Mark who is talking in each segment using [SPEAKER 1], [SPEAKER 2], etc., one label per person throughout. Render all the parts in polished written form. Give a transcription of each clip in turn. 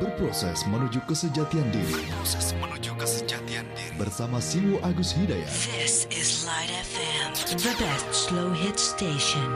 [SPEAKER 1] Berproses menuju kesejatian diri. Bersama Siwo Agus Hidayat.
[SPEAKER 2] This is Light FM, the best slow hit station.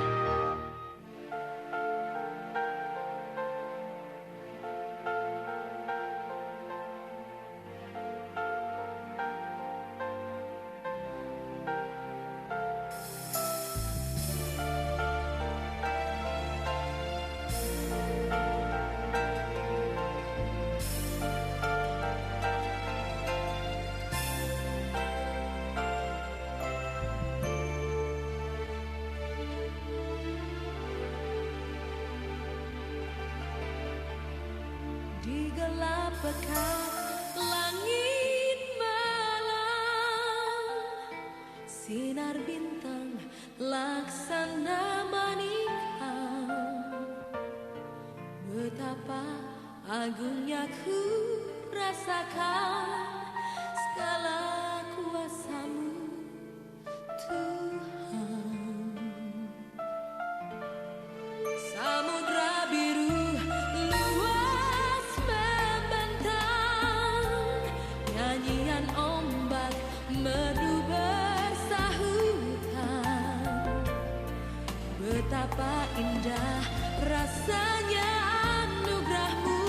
[SPEAKER 3] Di gelap pekat langit malam, sinar bintang laksana manikam. Betapa agungnya ku rasakan segala kuasa-Mu, Tuhan. Samudra biru luas membentang, nyanyian ombak merdu bersahutan. Betapa indah rasanya anugerah-Mu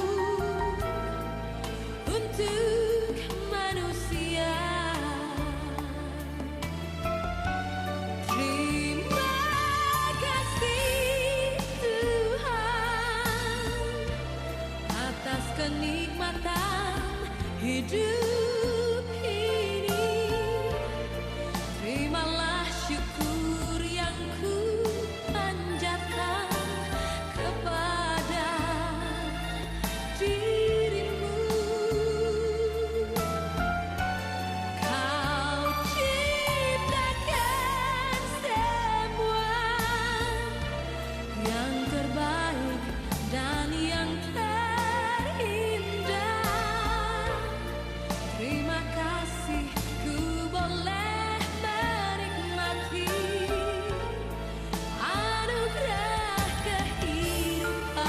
[SPEAKER 3] untuk manusia. Terima kasih Tuhan atas kenikmatan hidup ini. Terimalah syukur yang ku panjatkan kepada diri-Mu. Kau ciptakan semua yang terbaik dan yang terindah. Terima kasih ku boleh menikmati anugerah kehidupan.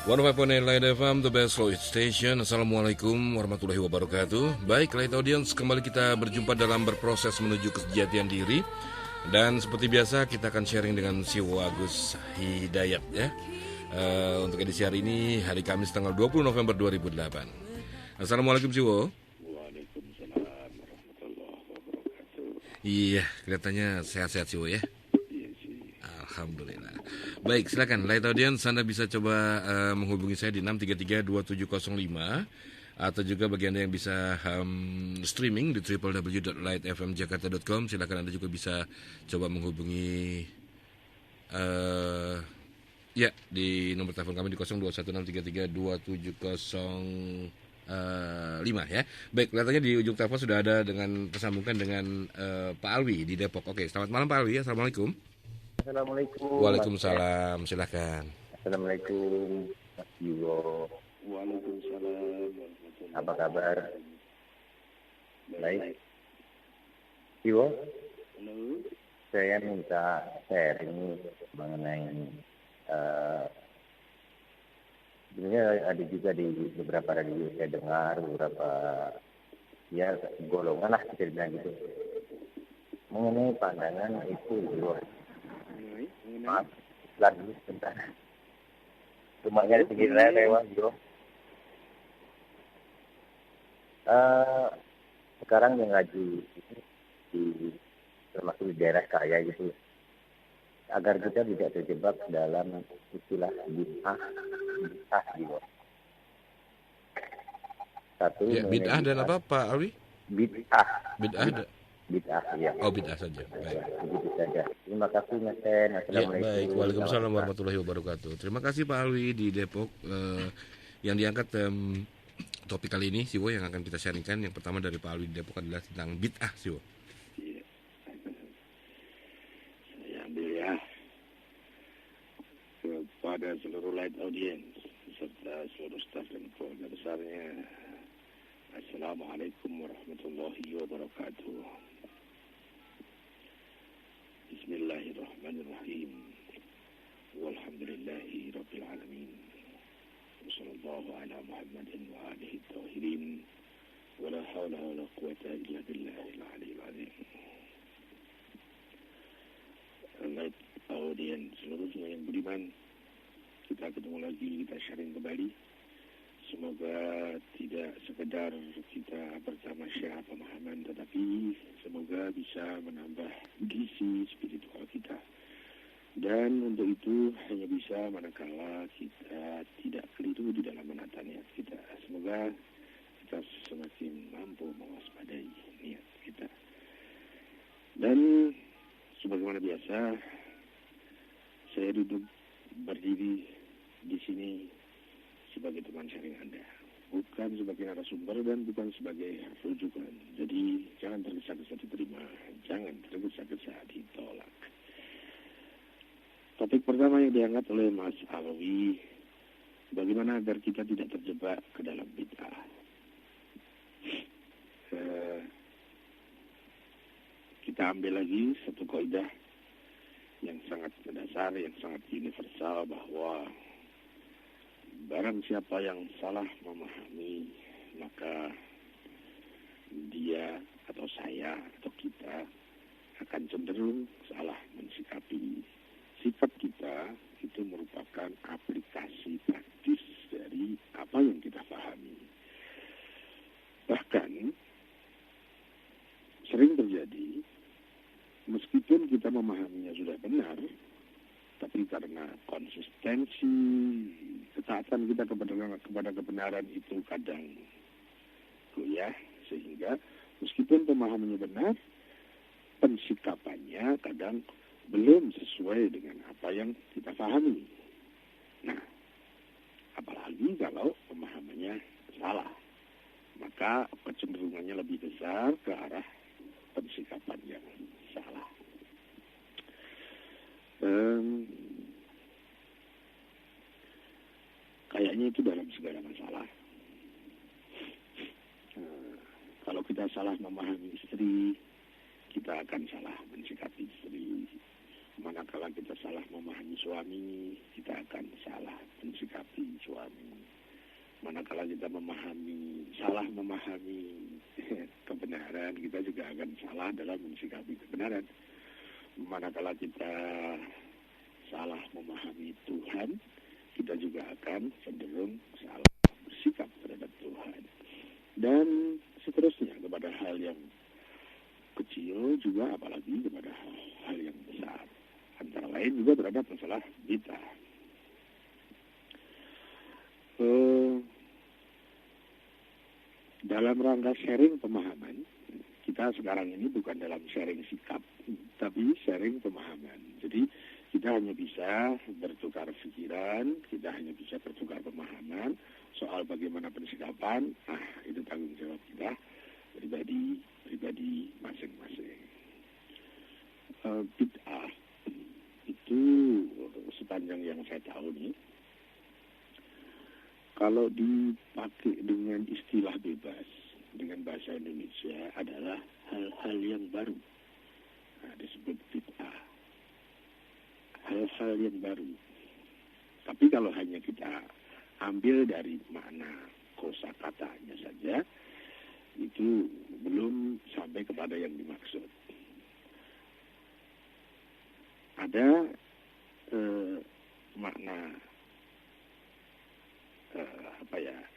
[SPEAKER 4] One Five Light FM, the best slow hit station. Assalamualaikum warahmatullahi wabarakatuh. Baik, Light Audience, kembali kita berjumpa dalam berproses menuju kesejatian diri. Dan seperti biasa, kita akan sharing dengan Siwo Agus Hidayat ya. Untuk edisi hari ini, hari Kamis tanggal 20 November 2008. Assalamualaikum Siwo.
[SPEAKER 5] Waalaikumsalam warahmatullahi wabarakatuh.
[SPEAKER 4] Iya, kelihatannya sehat-sehat Siwo ya.
[SPEAKER 5] Iya sih.
[SPEAKER 4] Alhamdulillah. Baik, silakan Light Audience, Anda bisa coba menghubungi saya di 633-2705 atau juga bagi Anda yang bisa streaming di www.lightfmjakarta.com. Silakan Anda juga bisa coba menghubungi ya di nomor telepon kami di 0216332705 ya. Baik, kelihatannya di ujung telepon sudah ada dengan tersambungkan dengan Pak Alwi di Depok. Oke, selamat malam Pak Alwi. Assalamualaikum.
[SPEAKER 6] Assalamualaikum.
[SPEAKER 4] Waalaikumsalam, silakan.
[SPEAKER 6] Assalamualaikum, Mas Jiwo.
[SPEAKER 5] Waalaikumsalam.
[SPEAKER 6] Apa kabar? Baik. Jiwo,
[SPEAKER 5] Halo.
[SPEAKER 6] saya minta sharing mengenai sebenarnya ada juga di beberapa radio saya dengar beberapa ya golongan lah bisa dibilang gitu mengenai pandangan itu Jiwo. Maaf, lagi sebentar. Rumahnya di pinggir rel, Jo. Sekarang yang lagi di termasuk di daerah kaya gitu, agar kita tidak terjebak dalam istilah bid'ah gitu. Satu.
[SPEAKER 4] Ya, bid'ah dan apa Pak Alwi?
[SPEAKER 6] Bid'ah. Bid'ah, ya.
[SPEAKER 4] Oh, bid'ah saja. Baik.
[SPEAKER 6] Begitu saja. Terima kasih, Mas Sen.
[SPEAKER 4] Ya,
[SPEAKER 6] Assalamualaikum.
[SPEAKER 4] baik. Waalaikumsalam warahmatullahi wabarakatuh. Terima kasih Pak Alwi di Depok yang diangkat Topik kali ini Siwo yang akan kita sharingkan yang pertama dari Pak Alwi Depok adalah tentang bid'ah Siwo.
[SPEAKER 5] Iya. Saya ambil ya. Kepada seluruh light audience serta seluruh staf dan keluarga besarnya. Assalamualaikum warahmatullahi wabarakatuh. Bismillahirrahmanirrahim. Walhamdulillahi rabbil alamin. Wassallallahu ala Muhammadin wa alihi tahirin. Wala hawla wala quwata illa billahil aliyil azim. Light audience seluruhnya yang budiman, kita ketemu lagi, kita sharing kembali. Semoga tidak sekedar kita bersama share pemahaman, tetapi semoga bisa menambah gizi spiritual kita. Dan untuk itu hanya bisa manakala kita tidak keliru di dalam menata niat kita. Semoga kita semakin mampu mewaspadai niat kita. Dan sebagaimana biasa, saya duduk berdiri di sini sebagai teman sharing Anda, bukan sebagai narasumber dan bukan sebagai rujukan. Jadi jangan tergesa-gesa diterima, jangan tergesa-gesa ditolak. Topik pertama yang diangkat oleh Mas Alwi, bagaimana agar kita tidak terjebak ke dalam bid'ah. Kita ambil lagi satu kaidah yang sangat mendasar, yang sangat universal, bahwa barang siapa yang salah memahami, maka dia atau saya atau kita akan cenderung salah mensikapi. Sifat kita itu merupakan aplikasi praktis dari apa yang kita pahami. Bahkan sering terjadi, meskipun kita memahaminya sudah benar, tapi karena konsistensi ketaatan kita kepada kebenaran itu kadang goyah, sehingga meskipun pemahamannya benar, pensikapannya kadang belum sesuai dengan apa yang kita pahami. Nah, apalagi kalau pemahamannya salah, maka kecenderungannya lebih besar ke arah pensikapan yang salah. Kayaknya itu dalam segala masalah. Kalau kita salah memahami istri, kita akan salah mensikapi istri. Manakala kita salah memahami suami, kita akan salah mensikapi suami. Manakala kita salah memahami kebenaran, kita juga akan salah dalam mensikapi kebenaran. Manakala kita salah memahami Tuhan, kita juga akan cenderung salah bersikap terhadap Tuhan. Dan seterusnya kepada hal yang kecil juga, apalagi kepada hal yang besar. Antara lain juga terhadap masalah bid'ah. Dalam rangka sharing pemahaman, kita sekarang ini bukan dalam sharing sikap, tapi sharing pemahaman. Jadi kita hanya bisa bertukar pikiran, kita hanya bisa bertukar pemahaman soal bagaimana persikapan. Itu tanggung jawab kita pribadi masing-masing. Bid'ah itu sepanjang yang saya tahu nih, kalau dipakai dengan istilah bebas dengan bahasa Indonesia adalah hal-hal yang baru. Disebut bid'ah, hal-hal yang baru. Tapi kalau hanya kita ambil dari makna kosakatanya saja, itu belum sampai kepada yang dimaksud. Ada makna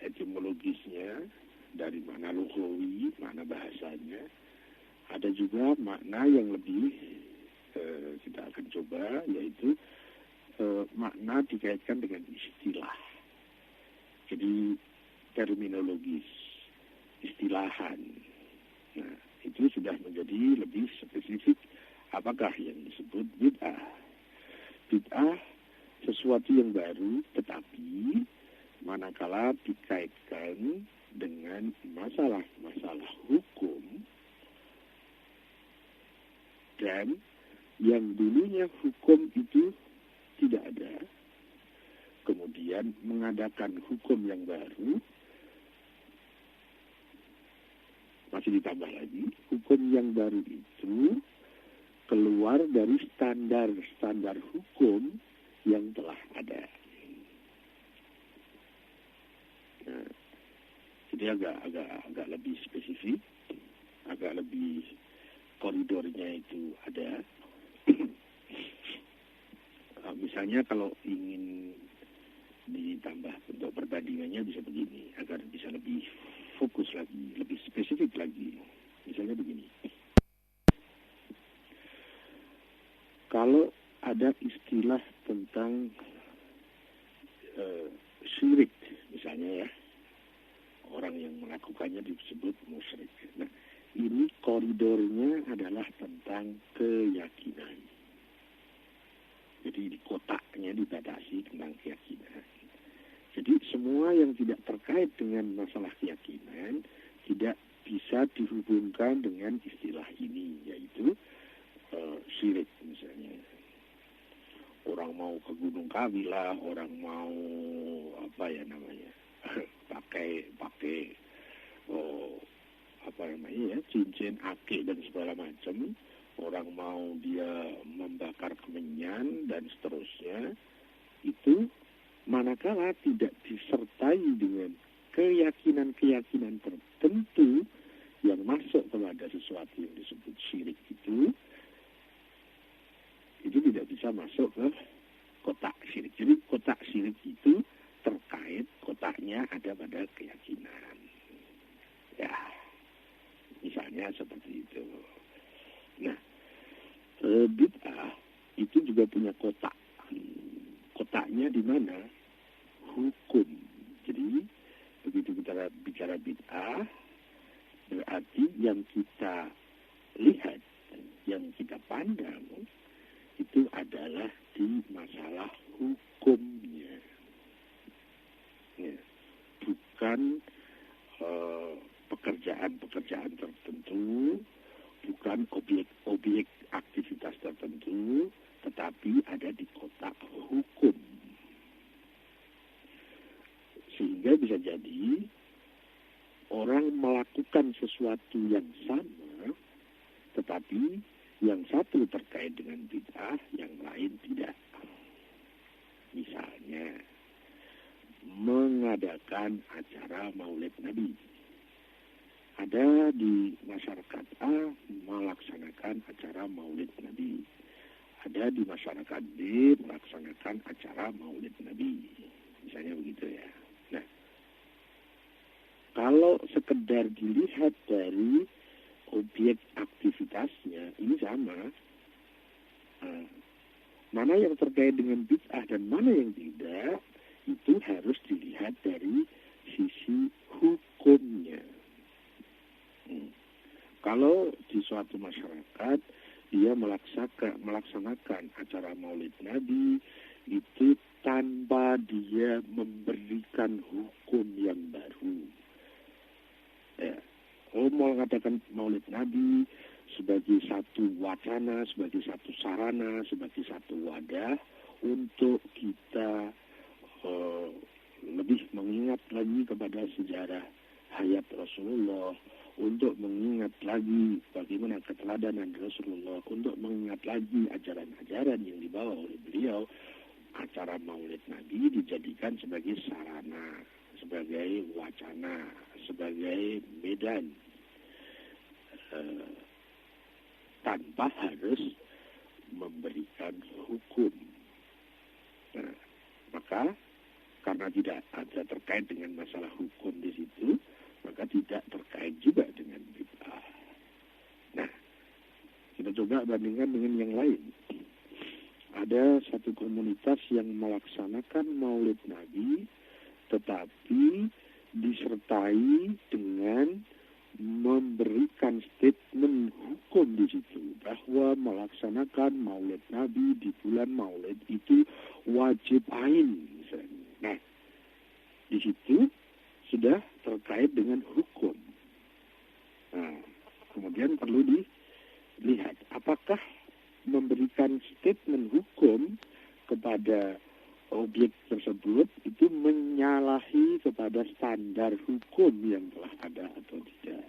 [SPEAKER 5] etimologisnya, dari makna lughawi, makna bahasanya. Ada juga makna yang lebih kita akan coba, yaitu makna dikaitkan dengan istilah. Jadi terminologis, istilahan. Nah, itu sudah menjadi lebih spesifik. Apakah yang disebut bid'ah? Bid'ah sesuatu yang baru, tetapi manakala dikaitkan dengan masalah-masalah hukum, dan yang dulunya hukum itu tidak ada, kemudian mengadakan hukum yang baru, masih ditambah lagi, hukum yang baru itu keluar dari standar hukum yang telah ada. Nah, jadi agak lebih spesifik, agak lebih koridornya itu ada. Misalnya kalau ingin ditambah bentuk perbandingannya bisa begini, agar bisa lebih fokus lagi, lebih spesifik lagi. Misalnya begini. Kalau ada istilah tentang syirik, misalnya ya, orang yang melakukannya disebut musyrik. Nah, ini koridornya adalah tentang keyakinan. Jadi di kotaknya dibatasi tentang keyakinan. Jadi semua yang tidak terkait dengan masalah keyakinan tidak bisa dihubungkan dengan istilah ini, yaitu syirik misalnya. Orang mau ke Gunung Kawi lah, orang mau pakai cincin, akik dan segala macam. Orang mau dia membakar kemenyan dan seterusnya, itu manakala tidak disertai dengan keyakinan-keyakinan tertentu yang masuk kepada sesuatu yang disebut syirik itu tidak bisa masuk ke kotak syirik. Jadi kotak syirik itu terkait, kotaknya ada pada keyakinan. Ya, misalnya seperti itu. Nah, bid'ah itu juga punya kotak. Kotaknya di mana? Hukum. Jadi begitu kita bicara bid'ah, berarti yang kita lihat, yang kita pandang itu adalah di masalah hukumnya, ya, bukan pekerjaan-pekerjaan tertentu, bukan objek aktivitas tertentu, tetapi ada di kotak hukum. Sehingga bisa jadi orang melakukan sesuatu yang sama, tetapi yang satu terkait dengan bid'ah, yang lain tidak. Misalnya, mengadakan acara Maulid Nabi. Ada di masyarakat A melaksanakan acara Maulid Nabi. Ada di masyarakat B melaksanakan acara Maulid Nabi. Misalnya begitu ya. Nah, kalau sekedar dilihat dari objek aktivitasnya, ini sama. Mana yang terkait dengan bid'ah dan mana yang tidak, itu harus dilihat dari sisi hukumnya. Kalau di suatu masyarakat dia melaksanakan acara Maulid Nabi itu tanpa dia memberikan hukum yang baru. Ya. Kalau mau mengadakan Maulid Nabi sebagai satu wacana, sebagai satu sarana, sebagai satu wadah untuk kita lebih mengingat lagi kepada sejarah hayat Rasulullah, untuk mengingat lagi bagaimana keteladanan Rasulullah, untuk mengingat lagi ajaran-ajaran yang dibawa oleh beliau, acara Maulid Nabi dijadikan sebagai sarana, sebagai wacana, sebagai medan, tanpa harus memberikan hukum. Nah, maka karena tidak ada terkait dengan masalah hukum di situ, maka tidak terkait juga dengan bid'ah. Nah, kita coba bandingkan dengan yang lain. Ada satu komunitas yang melaksanakan Maulid Nabi, tetapi disertai dengan memberikan statement hukum di situ bahwa melaksanakan Maulid Nabi di bulan Maulid itu wajib ain. Nah, di situ sudah terkait dengan hukum. Nah, kemudian perlu dilihat apakah memberikan statement hukum kepada objek tersebut itu menyalahi kepada standar hukum yang telah ada atau tidak.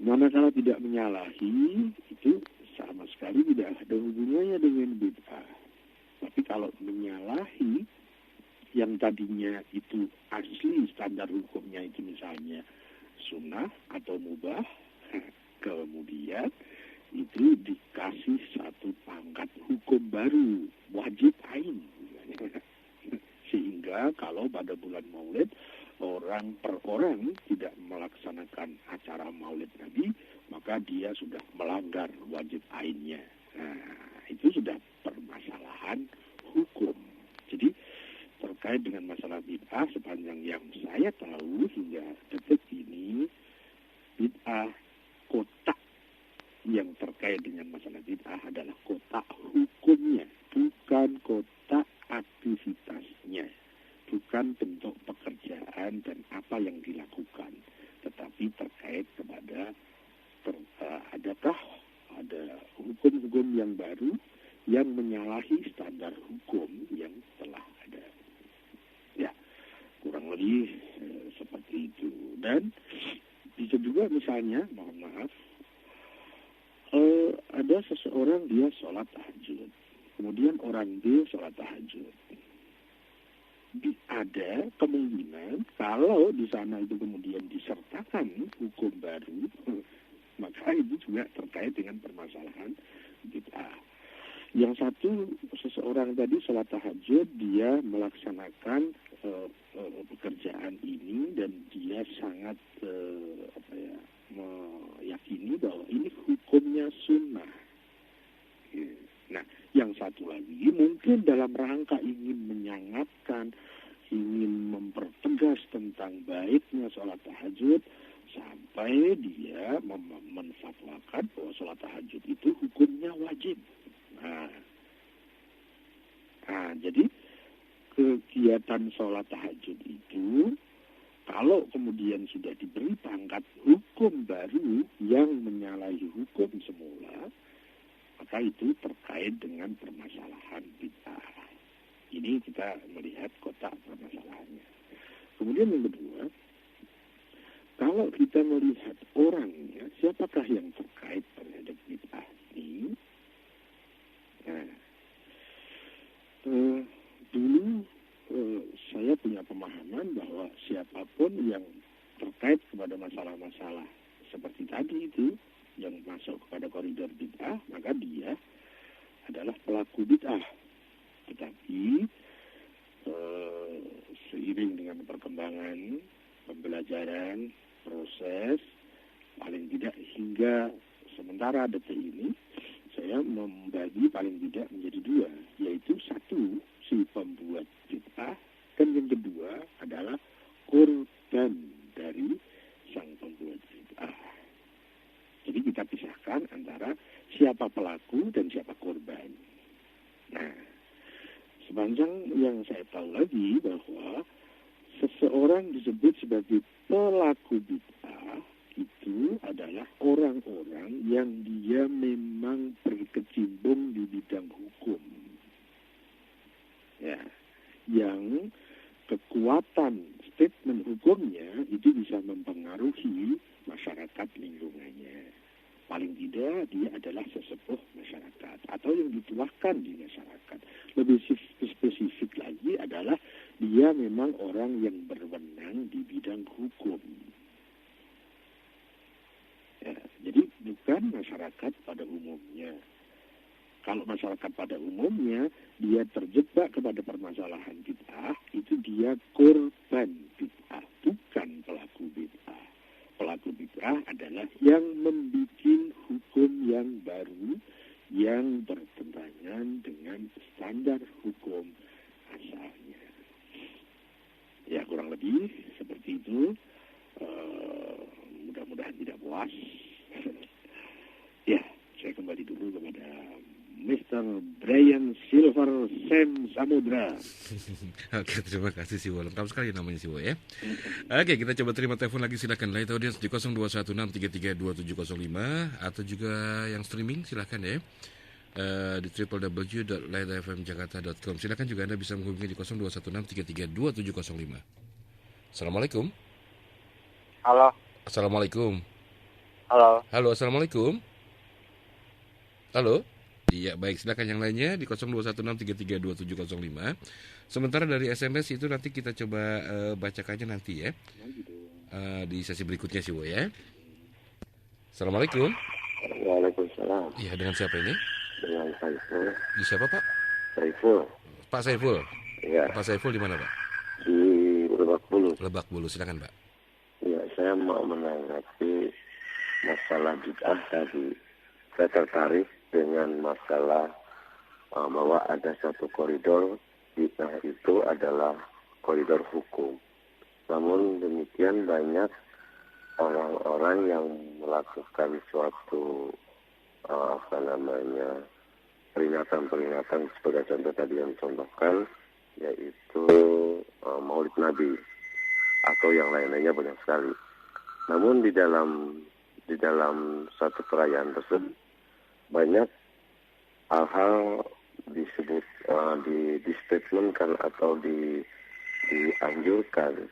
[SPEAKER 5] Manakala tidak menyalahi, itu sama sekali tidak ada hubungannya dengan bid'ah. Tapi kalau menyalahi, yang tadinya itu asli standar hukumnya itu misalnya sunnah atau mubah, kemudian itu dikasih satu pangkat hukum baru, wajib ain. Sehingga kalau pada bulan Maulid orang per orang tidak melaksanakan acara Maulid Nabi, maka dia sudah melanggar wajib ainnya. Nah, itu sudah permasalahan hukum. Jadi terkait dengan masalah bid'ah, sepanjang yang saya tahu hingga detik ini, bid'ah kotak yang terkait dengan masalah bid'ah adalah kotak hukumnya, bukan kotak aktivitasnya, bukan bentuk pekerjaan dan apa yang dilakukan, tetapi terkait kepada adakah ada hukum-hukum yang baru yang menyalahi standar hukum yang telah ada. Ya, kurang lebih seperti itu. Dan bisa juga misalnya, mohon maaf, ada seseorang dia sholat tahajud, kemudian orang B sholat tahajud. Ada kemungkinan kalau di sana itu kemudian disertakan hukum baru, maka itu juga terkait dengan permasalahan bid'ah. Yang satu, seseorang tadi sholat tahajud, dia melaksanakan pekerjaan ini dan dia sangat meyakini bahwa ini hukumnya sunnah. Nah, yang satu lagi mungkin dalam rangka ingin menyangatkan, ingin mempertegas tentang baiknya sholat tahajud, sampai dia menfatwakan bahwa sholat tahajud itu hukumnya wajib. Nah, jadi kegiatan sholat tahajud itu kalau kemudian sudah diberi pangkat hukum baru yang menyalahi hukum semula, maka itu terkait dengan permasalahan bid'ah. Ini kita melihat kotak permasalahannya. Kemudian yang kedua, kalau kita melihat orangnya, siapakah yang terkait terhadap bid'ah ini? Nah, dulu saya punya pemahaman bahwa siapapun yang terkait kepada masalah-masalah seperti tadi itu, yang masuk kepada koridor bid'ah, maka dia adalah pelaku bid'ah. Tetapi seiring dengan perkembangan, pembelajaran, proses, paling tidak hingga sementara detik ini, saya membagi paling tidak menjadi dua, yaitu satu, si pembuat bid'ah, dan yang kedua adalah korban dari sang pembuat bid'ah. Jadi kita pisahkan antara siapa pelaku dan siapa korban. Nah, sepanjang yang saya tahu lagi bahwa seseorang disebut sebagai pelaku bid'ah itu adalah orang-orang yang dia memang berkecimpung di bidang hukum. Ya, yang kekuatan statement hukumnya itu bisa mempengaruhi masyarakat lingkungannya. Paling tidak dia adalah sesepuh masyarakat atau yang dituahkan di masyarakat. Lebih spesifik lagi adalah dia memang orang yang berwenang di bidang hukum. Ya, jadi bukan masyarakat pada umumnya. Kalau masyarakat pada umumnya dia terjebak kepada permasalahan bid'ah, itu dia korban bid'ah, bukan pelaku bid'ah. Pelaku bid'ah adalah yang membuat hukum yang baru yang bertentangan dengan standar hukum asalnya. Ya, kurang lebih seperti itu. Mudah-mudahan tidak puas. Ya, saya kembali dulu kepada Mr. Brian Silver Sam Samudra.
[SPEAKER 4] Oke, terima kasih Siwo. Lengkap sekali namanya Siwo ya. Oke, kita coba terima telepon lagi. Silakan light audience di 0216332705 atau juga yang streaming silakan ya. Di www.lightfmjakarta.com. Silakan juga Anda bisa menghubungi di 0216332705. Assalamualaikum.
[SPEAKER 7] Halo.
[SPEAKER 4] Assalamualaikum.
[SPEAKER 7] Halo.
[SPEAKER 4] Halo, assalamualaikum. Halo. Iya, baik. Silakan yang lainnya di 0216332705. Sementara dari SMS itu nanti kita coba bacakannya nanti ya. Di sesi berikutnya sih, ya. Assalamualaikum.
[SPEAKER 6] Waalaikumsalam.
[SPEAKER 4] Iya, dengan siapa ini?
[SPEAKER 6] Dengan Saiful.
[SPEAKER 4] Di siapa, Pak?
[SPEAKER 6] Saiful.
[SPEAKER 4] Pak Saiful.
[SPEAKER 6] Iya.
[SPEAKER 4] Pak Saiful di mana, Pak?
[SPEAKER 6] Di Lebak Bulus.
[SPEAKER 4] Lebak Bulus, silakan, Pak.
[SPEAKER 6] Ya, saya mau menanggapi masalah bid'ah tadi. Saya tertarik dengan masalah bahwa ada satu koridor bid'ah itu adalah koridor hukum. Namun demikian banyak orang-orang yang melakukan suatu peringatan-peringatan sebagai contoh tadi yang contohkan, yaitu Maulid Nabi atau yang lain-lainnya banyak sekali. Namun di dalam satu perayaan tersebut banyak hal-hal disebut di statementkan atau dianjurkan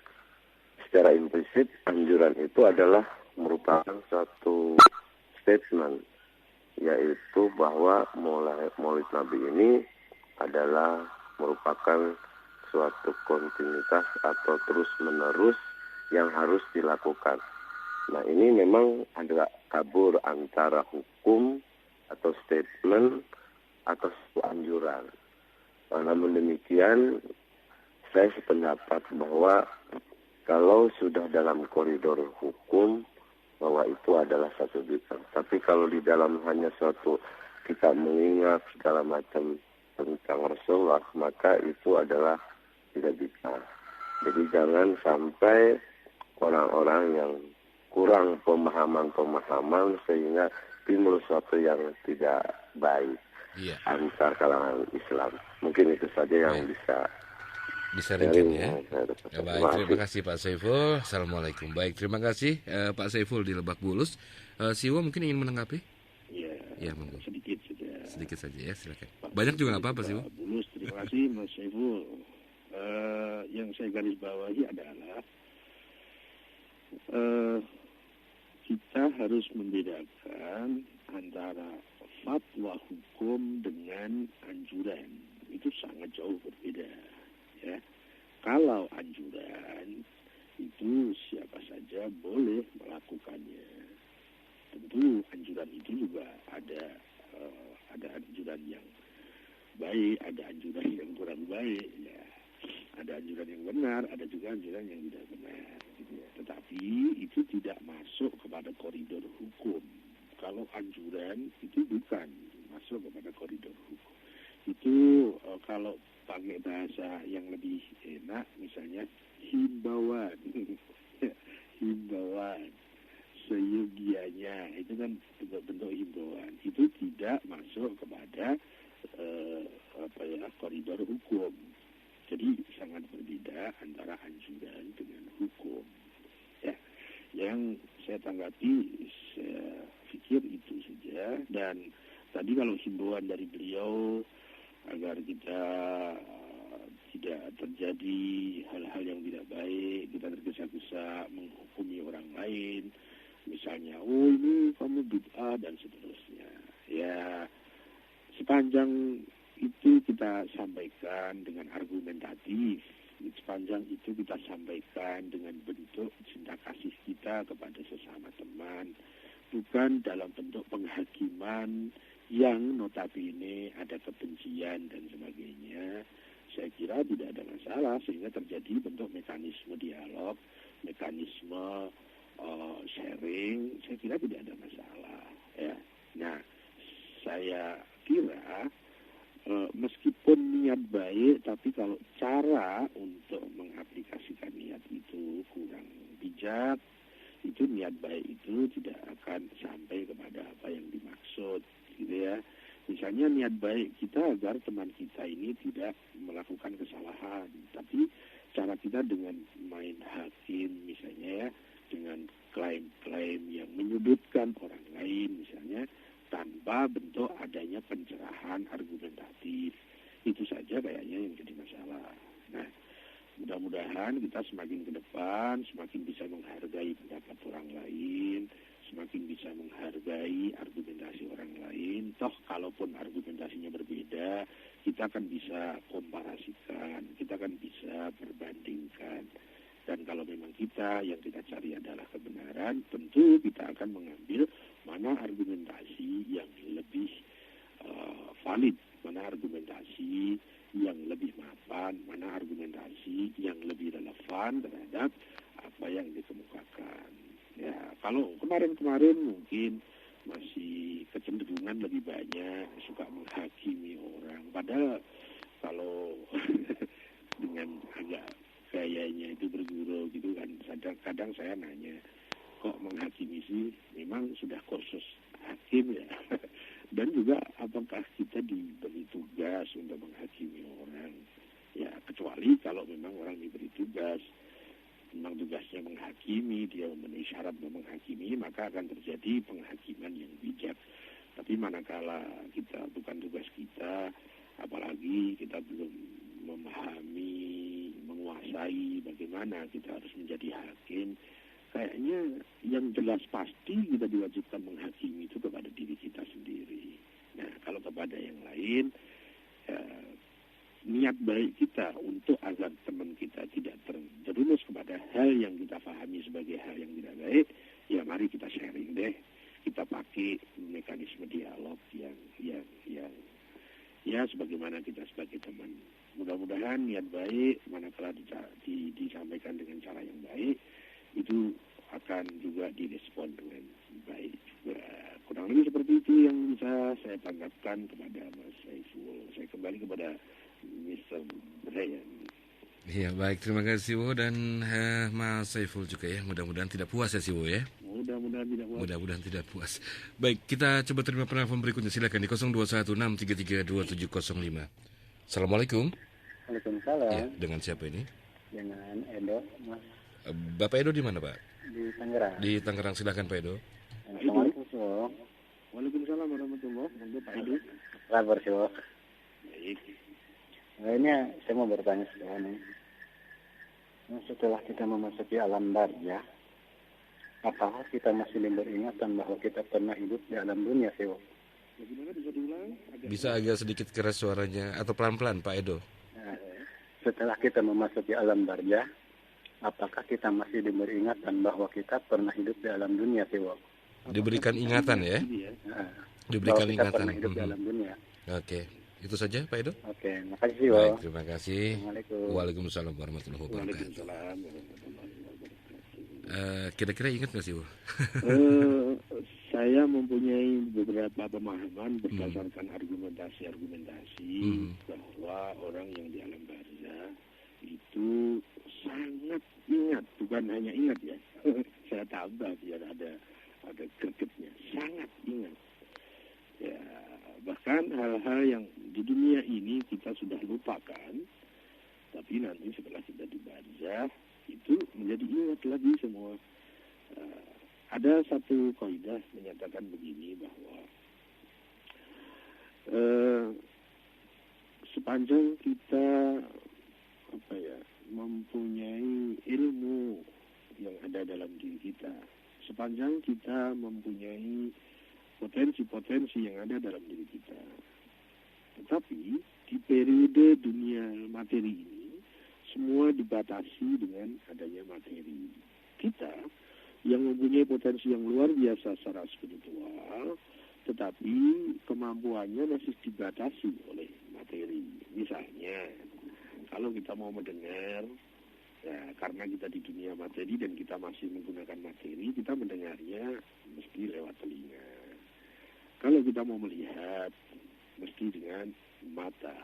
[SPEAKER 6] secara implisit. Anjuran itu adalah merupakan suatu statement, yaitu bahwa Maulid Nabi ini adalah merupakan suatu kontinuitas atau terus-menerus yang harus dilakukan. Nah, ini memang ada kabur antara hukum atau statement atau anjuran. Namun demikian, saya sependapat bahwa kalau sudah dalam koridor hukum, bahwa itu adalah satu bid'ah. Tapi kalau di dalam hanya suatu kita mengingat segala macam tentang Rasulullah, maka itu adalah tidak bid'ah. Jadi jangan sampai orang-orang yang kurang pemahaman sehingga timbul sesuatu yang tidak baik antar kalangan Islam. Mungkin itu saja yang bisa
[SPEAKER 4] ringkan ya. Baik, terima kasih Pak Saiful. Assalamualaikum. Baik, terima kasih Pak Saiful di Lebak Bulus. Siwo mungkin ingin menanggapi? Iya, monggo. Sedikit saja ya, silakan. Banyak juga nggak apa-apa Siwo.
[SPEAKER 5] Bulus, terima kasih Mas Saiful. Yang saya garis bawahi adalah kita harus membedakan antara fatwa hukum dengan anjuran. Itu sangat jauh berbeda, ya. Kalau anjuran itu siapa saja boleh melakukannya. Tentu anjuran itu juga ada anjuran yang baik, ada anjuran yang kurang baik, ya. Ada anjuran yang benar, ada juga anjuran yang tidak benar, gitu ya. Tetapi itu tidak masuk kepada koridor hukum. Kalau anjuran itu bukan masuk kepada koridor hukum. Itu kalau pakai bahasa yang lebih enak, misalnya himbauan, himbauan seyogianya, itu kan bentuk himbauan. Itu tidak masuk kepada koridor hukum. Jadi sangat berbeda antara anjuran dengan hukum. Ya, yang saya tanggapi, saya pikir itu saja. Dan tadi kalau himbauan dari beliau agar kita tidak terjadi hal-hal yang tidak baik, kita tergesa-gesa menghukumi orang lain, misalnya, oh ini kamu bid'ah dan seterusnya. Ya, sepanjang itu kita sampaikan dengan argumentatif, sepanjang itu kita sampaikan dengan bentuk cinta kasih kita kepada sesama teman, bukan dalam bentuk penghakiman yang notabene ada kebencian dan sebagainya. Saya kira tidak ada masalah, sehingga terjadi bentuk mekanisme dialog, mekanisme sharing. Saya kira tidak ada masalah, ya. Nah, saya kira meskipun niat baik, tapi kalau cara untuk mengaplikasikan niat itu kurang bijak, itu niat baik itu tidak akan sampai kepada apa yang dimaksud, gitu ya. misalnya niat baik kita agar teman kita ini tidak melakukan kesalahan, tapi cara kita dengan main hakim misalnya ya, dengan klaim-klaim yang menyudutkan orang lain misalnya, tanpa bentuk adanya pencerahan argumentatif, itu saja kayaknya yang jadi masalah. Nah, mudah-mudahan kita semakin ke depan semakin bisa menghargai pendapat orang lain, semakin bisa menghargai argumentasi orang lain. Toh kalaupun argumentasinya berbeda, kita akan bisa komparasikan, kita akan bisa perbandingkan. Dan kalau memang yang kita cari adalah kebenaran, tentu kita akan mengambil mana argumentasi yang lebih valid, mana argumentasi yang lebih mapan, mana argumentasi yang lebih relevan terhadap apa yang dikemukakan. Ya, kalau kemarin-kemarin mungkin masih kecenderungan lebih banyak suka menghakimi orang. Padahal kalau dengan agak gayanya itu bergurau gitu kan, kadang saya nanya, kok menghakimi sih? Memang sudah kursus hakim ya? Dan juga apakah kita diberi tugas untuk menghakimi orang? Ya, kecuali kalau memang orang diberi tugas, memang tugasnya menghakimi, dia memenuhi syarat menghakimi, maka akan terjadi penghakiman yang bijak. Tapi manakala kita bukan tugas kita, apalagi kita belum memahami, menguasai bagaimana kita harus menjadi hakim, kayaknya yang jelas pasti kita diwajibkan menghakimi itu kepada diri kita sendiri. Nah, kalau kepada yang lain, niat baik kita untuk agar teman kita tidak terjerumus kepada hal yang kita pahami sebagai hal yang tidak baik, ya mari kita sharing deh. Kita pakai mekanisme dialog yang ya sebagaimana kita sebagai teman. Mudah-mudahan niat baik manakala disampaikan dengan cara yang baik itu akan juga direspon dengan baik juga. Kurang lebih seperti itu yang bisa saya tanggapkan kepada Mas Saiful. Saya kembali kepada Mr. Brian.
[SPEAKER 4] Iya, baik, terima kasih Wo, dan Mas Saiful juga ya. Mudah-mudahan tidak puas ya si Wo ya.
[SPEAKER 5] Mudah-mudahan tidak puas.
[SPEAKER 4] Mudah-mudahan tidak puas. Baik, kita coba terima penelpon berikutnya. Silakan di 0216332205. Assalamualaikum.
[SPEAKER 7] Waalaikumsalam.
[SPEAKER 4] Ya, dengan siapa ini?
[SPEAKER 7] Dengan Edo, Mas.
[SPEAKER 4] Bapak Edo di mana, Pak?
[SPEAKER 7] Di Tangerang.
[SPEAKER 4] Di Tangerang, silakan Pak Edo.
[SPEAKER 7] Assalamualaikum, Soh.
[SPEAKER 5] Waalaikumsalam warahmatullahi wabarakatuh. Pak Edo.
[SPEAKER 7] Kabar, Soh.
[SPEAKER 5] Baik.
[SPEAKER 7] Nah, ini saya mau bertanya sekarang nih. Nah, setelah kita memasuki alam barzah, apakah kita masih diberi ingatan bahwa kita pernah hidup di alam dunia, Soh?
[SPEAKER 5] Bagaimana bisa diulang?
[SPEAKER 4] Bisa agak sedikit keras suaranya atau pelan-pelan Pak Edo?
[SPEAKER 7] Nah, setelah kita memasuki alam barzah, apakah kita masih diberi ingatan bahwa kita pernah hidup di alam dunia, Soh?
[SPEAKER 4] Diberikan ingatan ya?
[SPEAKER 7] Nah,
[SPEAKER 4] Diberikan
[SPEAKER 7] bahwa kita
[SPEAKER 4] ingatan.
[SPEAKER 7] pernah hidup di alam dunia.
[SPEAKER 4] Oke, itu saja Pak Edo.
[SPEAKER 7] Oke, makasih, Soh.
[SPEAKER 4] Baik, terima kasih.
[SPEAKER 7] Assalamualaikum.
[SPEAKER 4] Waalaikumsalam warahmatullahi wabarakatuh.
[SPEAKER 5] Waalaikumsalam warahmatullahi wabarakatuh.
[SPEAKER 4] Kira-kira ingat nggak sih, Bu?
[SPEAKER 5] Saya mempunyai beberapa pemahaman berdasarkan argumentasi bahwa orang yang di alam barzah itu sangat ingat, bukan hanya ingat ya. Saya tambah biar ada gregetnya, sangat ingat. Ya, bahkan hal-hal yang di dunia ini kita sudah lupakan, tapi nanti setelah kita di barzah itu menjadi ingat lagi semua. Ada satu kaidah menyatakan begini bahwa sepanjang kita mempunyai ilmu yang ada dalam diri kita, sepanjang kita mempunyai potensi-potensi yang ada dalam diri kita, tetapi di periode dunia materi ini semua dibatasi dengan adanya materi. Kita yang mempunyai potensi yang luar biasa secara spiritual, tetapi kemampuannya masih dibatasi oleh materi. Misalnya, kalau kita mau mendengar, ya, karena kita di dunia materi dan kita masih menggunakan materi, kita mendengarnya mesti lewat telinga. Kalau kita mau melihat, mesti dengan mata.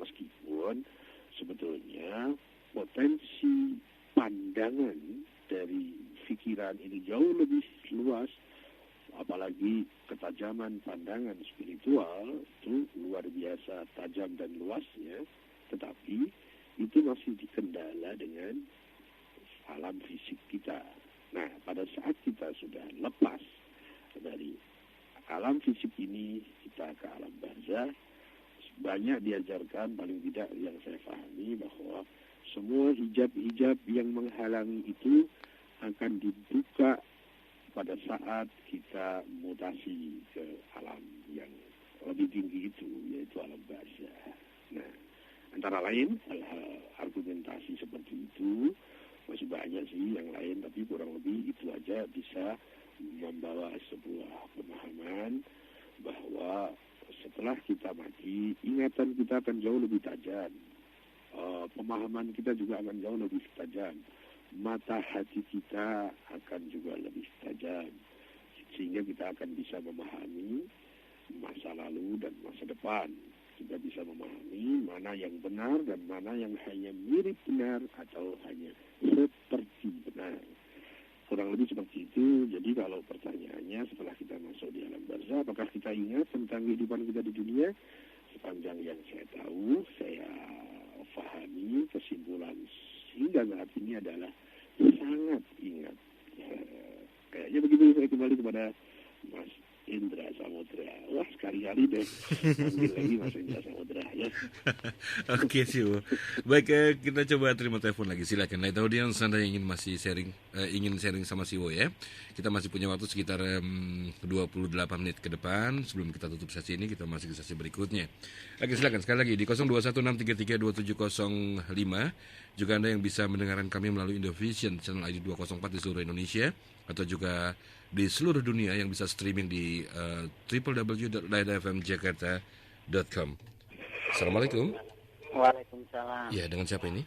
[SPEAKER 5] Meskipun sebetulnya potensi pandangan dari pikiran ini jauh lebih luas, apalagi apalagi ketajaman pandangan spiritual itu luar biasa tajam dan luasnya, tetapi itu masih dikendala dengan alam fisik kita. Nah, pada saat kita sudah lepas dari alam fisik ini, kita ke alam barzah, banyak diajarkan, paling tidak yang saya pahami, bahwa semua hijab-hijab yang menghalangi itu akan dibuka pada saat kita mutasi ke alam yang lebih tinggi itu, yaitu alam barzah. Nah, antara lain hal-hal argumentasi seperti itu masih banyak sih yang lain, tapi kurang lebih itu aja bisa membawa sebuah pemahaman bahwa setelah kita mati, ingatan kita akan jauh lebih tajam, pemahaman kita juga akan jauh lebih tajam, mata hati kita akan juga lebih tajam, sehingga kita akan bisa memahami masa lalu dan masa depan. Kita bisa memahami mana yang benar dan mana yang hanya mirip benar atau hanya seperti benar. Kurang lebih seperti itu. Jadi kalau pertanyaannya setelah kita masuk di alam barzah, apakah kita ingat tentang kehidupan kita di dunia? Sepanjang yang saya tahu, saya pahami, kesimpulan hingga saat ini adalah sangat ingat. Kayaknya begitu. Saya kembali kepada Mas Indra Samudra. Wah, sekali-kali deh panggil lagi Mas Indra Samudra ya.
[SPEAKER 4] Oke sih, baik, kita coba terima telepon lagi. Silakan. Night Audience, Anda yang ingin sharing sama Siwo ya. Kita masih punya waktu sekitar 28 menit ke depan sebelum kita tutup sesi ini. Kita masih ke sesi berikutnya. Oke, silakan sekali lagi di 0216332705. Juga Anda yang bisa mendengarkan kami melalui Indovision channel ID 204 di seluruh Indonesia, atau juga di seluruh dunia yang bisa streaming di www.lidafmjakarta.com. Assalamualaikum.
[SPEAKER 8] Waalaikumsalam.
[SPEAKER 4] Ya, dengan siapa ini?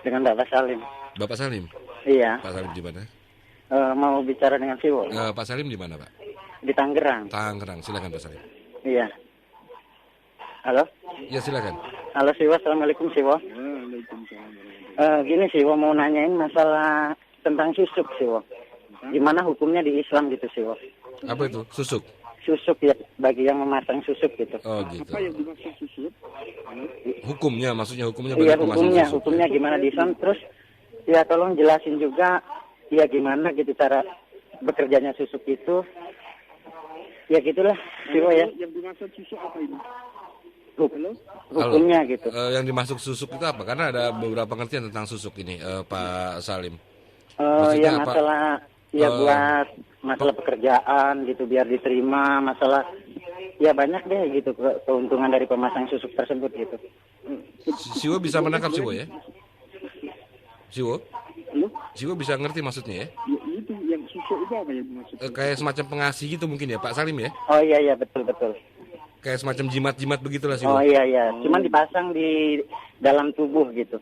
[SPEAKER 8] Dengan Bapak Salim.
[SPEAKER 4] Bapak Salim.
[SPEAKER 8] Iya.
[SPEAKER 4] Pak Salim di mana?
[SPEAKER 8] Mau bicara dengan Siwo.
[SPEAKER 4] Pak Salim di mana, Pak?
[SPEAKER 8] Di Tangerang.
[SPEAKER 4] Tangerang. Silakan Pak Salim.
[SPEAKER 8] Iya. Halo?
[SPEAKER 4] Ya, silakan.
[SPEAKER 8] Halo Siwo, Assalamualaikum Siwo. Gini Siwo, mau nanyain masalah tentang susuk Siwo. Gimana hukumnya di Islam gitu Siwo?
[SPEAKER 4] Apa itu? Susuk?
[SPEAKER 8] Susuk ya, bagi yang memasang susuk gitu.
[SPEAKER 4] Oh gitu.
[SPEAKER 5] Apa yang dimaksud susuk?
[SPEAKER 4] Hukumnya, maksudnya hukumnya
[SPEAKER 8] Iya,
[SPEAKER 4] bagi pemasang susuk.
[SPEAKER 8] hukumnya gimana di Islam? Terus ya tolong jelasin juga ya gimana gitu cara bekerjanya susuk itu. Ya gitulah Siwo ya.
[SPEAKER 5] Yang dimaksud susuk apa ini?
[SPEAKER 8] Hukumnya gitu.
[SPEAKER 4] Yang dimasuk susuk itu apa? Karena ada beberapa pengertian tentang susuk ini, Pak Salim.
[SPEAKER 8] Ya
[SPEAKER 4] apa?
[SPEAKER 8] masalah buat masalah pekerjaan gitu biar diterima, masalah ya banyak deh gitu keuntungan dari pemasang susuk tersebut gitu.
[SPEAKER 4] Siwo bisa menangkap Siwo ya? Siwo?
[SPEAKER 5] Halo?
[SPEAKER 4] Siwo bisa ngerti maksudnya ya?
[SPEAKER 5] Ya, itu yang susuk itu apa yang dimaksud?
[SPEAKER 4] Kayak semacam pengasih gitu mungkin ya Pak Salim ya?
[SPEAKER 8] Oh iya betul.
[SPEAKER 4] Kayak semacam jimat-jimat begitulah Siwo.
[SPEAKER 8] Oh iya, cuman dipasang di dalam tubuh gitu.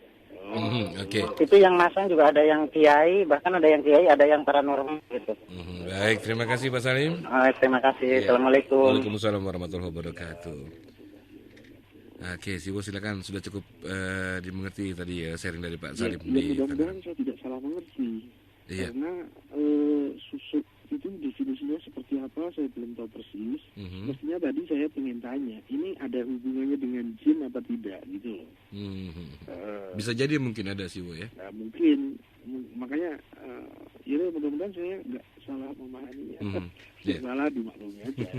[SPEAKER 4] Oke.
[SPEAKER 8] Itu yang masang juga ada yang kiai, bahkan ada yang kiai, ada yang paranormal gitu.
[SPEAKER 4] Baik, terima kasih Pak Salim.
[SPEAKER 8] Terima kasih.
[SPEAKER 4] Ya.
[SPEAKER 8] Assalamualaikum.
[SPEAKER 4] Waalaikumsalam warahmatullahi wabarakatuh. Oke, Siwo silakan, sudah cukup dimengerti tadi ya sharing dari Pak Salim di
[SPEAKER 5] mudah-mudahan saya tidak salah mengerti.
[SPEAKER 4] Iya.
[SPEAKER 5] Karena susuk itu definisinya seperti apa saya belum tahu persis. Mestinya tadi saya ingin tanya, ini ada hubungannya dengan jin apa tidak gitu loh.
[SPEAKER 4] Bisa jadi mungkin ada Siwo ya.
[SPEAKER 5] Nah, mungkin makanya ya mudah-mudahan saya nggak salah memahami ya. Salah dimaklumi aja.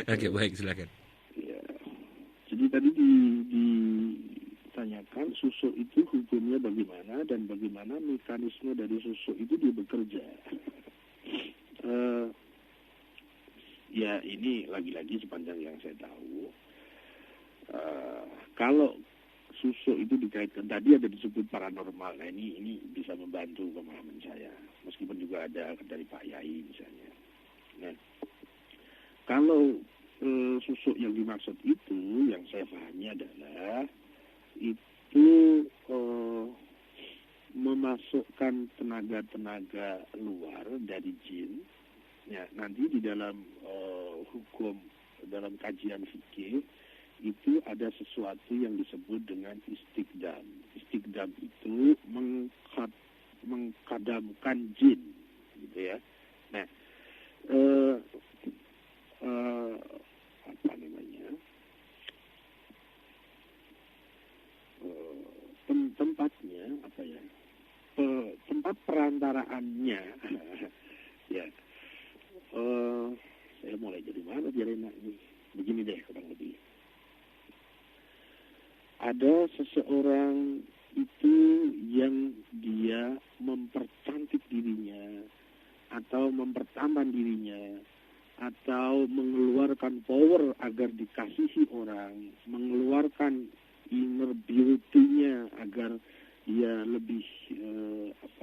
[SPEAKER 4] Oke, baik, silakan.
[SPEAKER 5] Ya. Jadi tadi ditanyakan susuk itu hukumnya bagaimana dan bagaimana mekanisme dari susuk itu dia bekerja. Ya ini lagi-lagi sepanjang yang saya tahu, kalau susuk itu dikaitkan tadi ada disebut paranormal. Nah ini bisa membantu pemahaman saya, meskipun juga ada dari Pak Yai misalnya. Nah kalau susuk yang dimaksud itu, yang saya pahami adalah itu memasukkan tenaga-tenaga luar dari jin. Ya, nanti di dalam hukum, dalam kajian fikih itu ada sesuatu yang disebut dengan istigdam. Istigdam itu mengkadamkan jin, gitu ya. Nah, saya mulai dari mana biar enak nih. Begini deh kurang lebih. Ada seseorang itu yang dia mempercantik dirinya atau mempertampan dirinya atau mengeluarkan power agar dikasihi orang, mengeluarkan inner beauty-nya agar dia lebih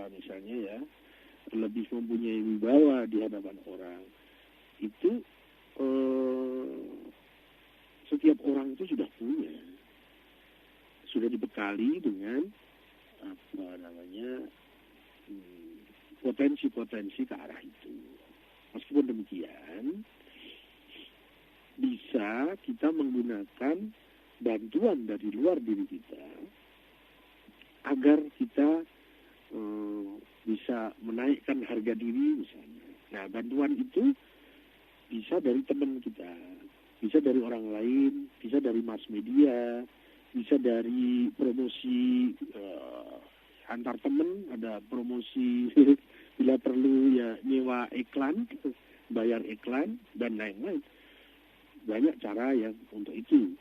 [SPEAKER 5] misalnya ya, lebih mempunyai wibawa di hadapan orang. Itu setiap orang itu sudah dibekali dengan potensi-potensi ke arah itu. Meskipun demikian, bisa kita menggunakan bantuan dari luar diri kita agar kita bisa menaikkan harga diri misalnya. Nah, bantuan itu bisa dari teman kita, bisa dari orang lain, bisa dari mass media, bisa dari promosi antar teman, ada promosi bila perlu ya nyewa iklan, bayar iklan dan lain-lain. Banyak cara yang untuk itu.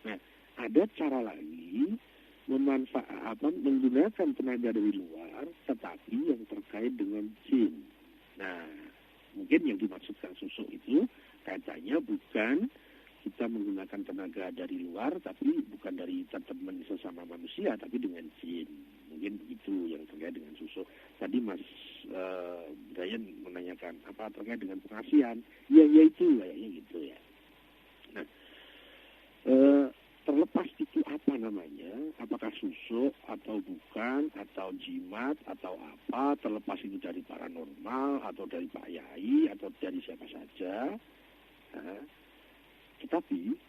[SPEAKER 5] Nah, ada cara lagi menggunakan tenaga dari luar, tetapi yang terkait dengan jin. Nah, mungkin yang dimaksudkan susuk itu katanya bukan kita menggunakan tenaga dari luar, tapi bukan dari teman sesama manusia, tapi dengan jin. Mungkin itu yang terkait dengan susuk. Tadi Mas Brian menanyakan apa terkait dengan pengasihan. Ya itu kayaknya gitu ya. Nah, terlepas itu apa namanya, apakah susuk atau bukan, atau jimat atau apa, terlepas itu dari paranormal atau dari Pak Yai atau dari siapa saja. Nah, tetapi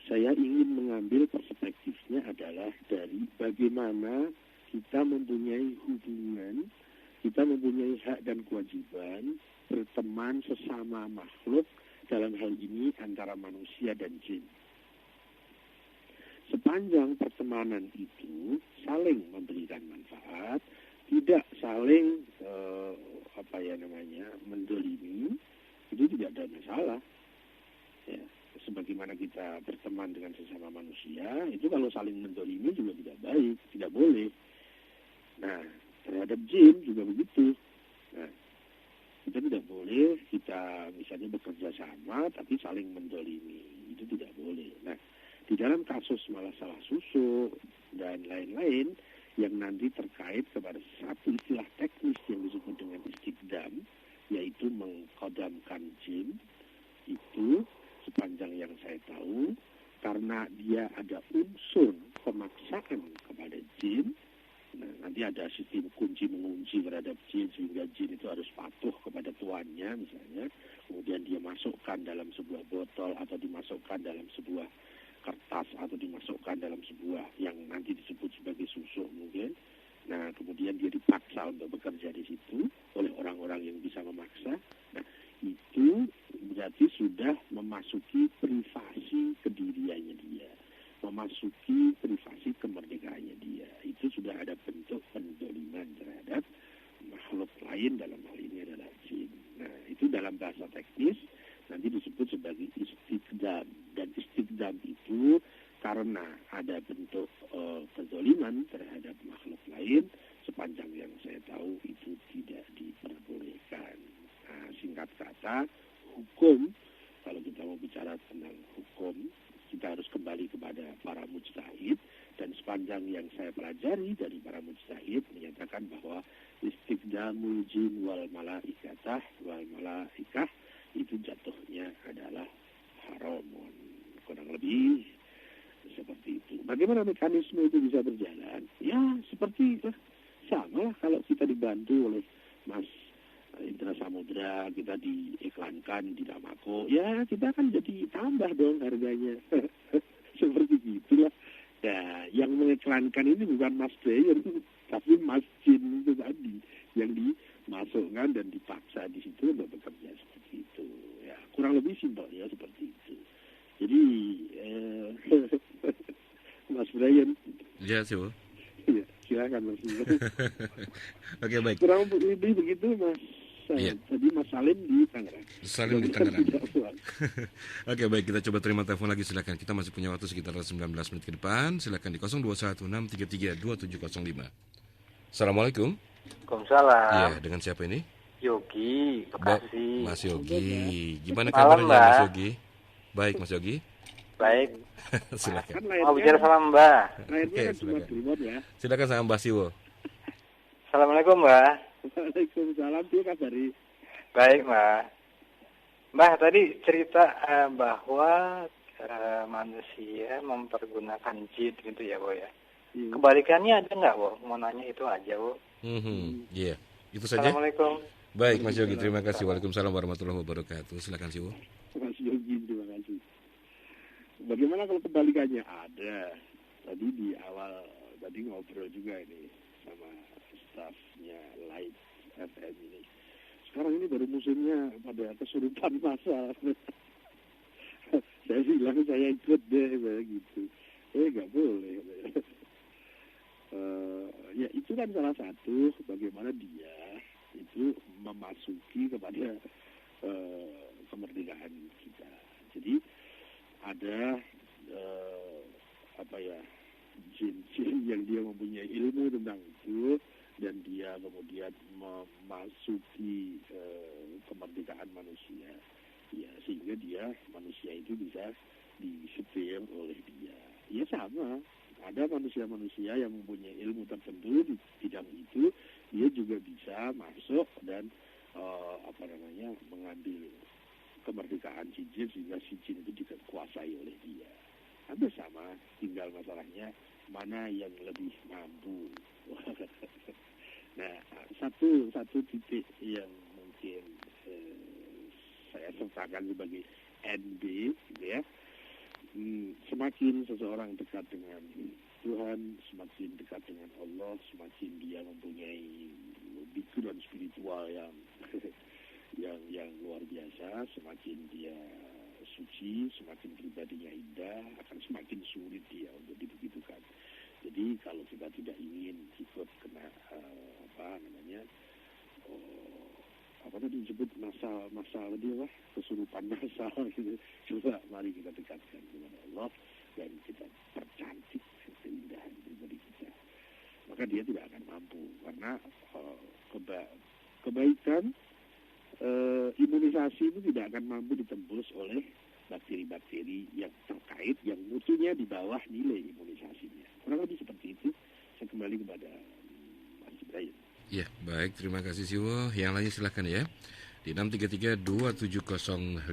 [SPEAKER 5] saya ingin mengambil perspektifnya adalah dari bagaimana kita mempunyai hubungan, kita mempunyai hak dan kewajiban berteman sesama makhluk, dalam hal ini antara manusia dan jin. Sepanjang pertemanan itu saling memberikan manfaat, tidak saling mendolimi, itu tidak ada masalah. Ya, sebagaimana kita berteman dengan sesama manusia, itu kalau saling mendolimi juga tidak baik, tidak boleh. Nah, terhadap jin juga begitu. Nah, kita tidak boleh kita misalnya bekerja sama tapi saling mendolimi, itu tidak boleh. Nah, di dalam kasus malah salah susuk dan lain-lain yang nanti terkait kepada satu istilah teknis yang disebut dengan istiqdam, yaitu mengkodamkan jin, itu sepanjang yang saya tahu, karena dia ada unsur pemaksaan kepada jin. Nah, nanti ada sistem kunci mengunci terhadap jin sehingga jin itu harus patuh kepada tuannya misalnya. Kemudian dia masukkan dalam sebuah botol atau dimasukkan dalam sebuah kertas atau dimasukkan dalam sebuah yang nanti disebut sebagai susuk mungkin. Nah, kemudian dia dipaksa untuk bekerja di situ oleh orang-orang yang bisa memaksa. Nah, itu berarti sudah memasuki privasi kediriannya dia, memasuki privasi kemerdekaannya dia. Itu sudah ada bentuk pendoliman terhadap makhluk lain, dalam hal ini adalah jin. Nah, itu dalam bahasa teknis nanti disebut sebagai istiqdam. Dan istiqdam itu karena ada bentuk kezaliman terhadap makhluk lain, sepanjang yang saya tahu itu tidak diperbolehkan. Nah, singkat kata, hukum, kalau kita mau bicara tentang hukum, kita harus kembali kepada para mujtahid, dan sepanjang yang saya pelajari dari para mujtahid menyatakan bahwa istiqdamul jin wal malaikatah wal malaikah itu jatuhnya adalah haramun. Kurang lebih seperti itu. Bagaimana mekanisme itu bisa berjalan? Ya, seperti itu. Sama lah kalau kita dibantu oleh Mas Indra Samudra, kita diiklankan di Damako, ya kita kan jadi tambah dong harganya. Seperti itulah. Ya, yang mengiklankan ini bukan Mas Bayer, tapi Mas Jin itu tadi yang dimasukkan dan dipaksa di situ untuk bekerja seperti itu. Ya, kurang lebih simpel ya seperti itu. Jadi Mas Brian.
[SPEAKER 4] Ya, sih, Bu.
[SPEAKER 5] Ya, silakan Mas.
[SPEAKER 4] Oke, baik.
[SPEAKER 5] Kurang lebih begitu, Mas
[SPEAKER 4] Iya.
[SPEAKER 5] Tadi Mas Salim di Tangerang.
[SPEAKER 4] Salim di
[SPEAKER 5] Jadi
[SPEAKER 4] Tangerang.
[SPEAKER 5] tidak puas.
[SPEAKER 4] Oke, baik, kita coba terima telepon lagi, silakan. Kita masih punya waktu sekitar 19 menit ke depan. Silakan di 0216332705. Assalamualaikum.
[SPEAKER 9] Waalaikumsalam.
[SPEAKER 4] Iya, dengan siapa ini?
[SPEAKER 9] Yogi, Bekasi.
[SPEAKER 4] Mas Yogi. Gimana
[SPEAKER 9] Malam,
[SPEAKER 4] kabarnya
[SPEAKER 9] Mbak.
[SPEAKER 4] Mas Yogi? Baik, Mas Yogi.
[SPEAKER 9] Baik.
[SPEAKER 4] Silakan.
[SPEAKER 5] Kan
[SPEAKER 9] Mau bicara sama Mbak.
[SPEAKER 5] lahirnya
[SPEAKER 4] Oke,
[SPEAKER 5] kan cuma
[SPEAKER 4] silakan.
[SPEAKER 5] remote ya.
[SPEAKER 4] Silakan sama Mbak Siwo.
[SPEAKER 9] Assalamualaikum Mbak.
[SPEAKER 5] Waalaikumsalam, dia kabari.
[SPEAKER 9] Baik Mbak. Mbak tadi cerita bahwa manusia mempergunakan jin gitu ya, Bu ya.
[SPEAKER 5] Iya.
[SPEAKER 9] Kebalikannya ada nggak, Bu? Mau nanya itu aja, Bu.
[SPEAKER 4] Iya, itu saja.
[SPEAKER 9] Assalamualaikum.
[SPEAKER 4] Baik, Mas Yogi, terima kasih. Waalaikumsalam warahmatullahi wabarakatuh. Silakan Siwo.
[SPEAKER 5] Mas Yogi, terima kasih. Bagaimana kalau kebalikannya? Ada. Tadi di awal tadi ngobrol juga ini sama stafnya Light FM ini. Sekarang ini baru musimnya pada kesurupan masal. Saya bilang saya ikut deh gitu. Nggak boleh. Ya itu kan salah satu bagaimana dia itu memasuki kepada kemerdekaan kita. Jadi ada jin-jin yang dia mempunyai ilmu tentang itu dan dia kemudian memasuki kemerdekaan manusia. Ya sehingga manusia itu bisa disetir oleh dia. Ya sama. Ada manusia-manusia yang mempunyai ilmu tertentu di bidang itu, dia juga bisa masuk dan mengambil kemerdekaan si jin sehingga si jin itu dikuasai oleh dia. Hampir sama, tinggal masalahnya mana yang lebih mampu. Nah, satu titik yang mungkin saya sertakan sebagai NB, gitu ya. Semakin seseorang dekat dengan Tuhan, semakin dekat dengan Allah, semakin dia mempunyai background spiritual yang luar biasa, semakin dia suci, semakin pribadinya indah, akan semakin sulit dia untuk dibegitukan. Jadi kalau kita tidak ingin ikut kena apa tadi disebut masal dia kesurupan masal gitu. Coba mari kita dekatkan kepada Allah dan kita percantik keindahan pribadi kita. Maka dia tidak akan mampu karena kebaikan imunisasi itu tidak akan mampu ditembus oleh bakteri-bakteri yang terkait yang mutunya di bawah nilai imunisasinya. Kurang lebih seperti itu. Saya kembali kepada Mas Ibrahim.
[SPEAKER 4] Ya, baik, terima kasih Siwo. Yang lainnya silakan ya. Di 6332705.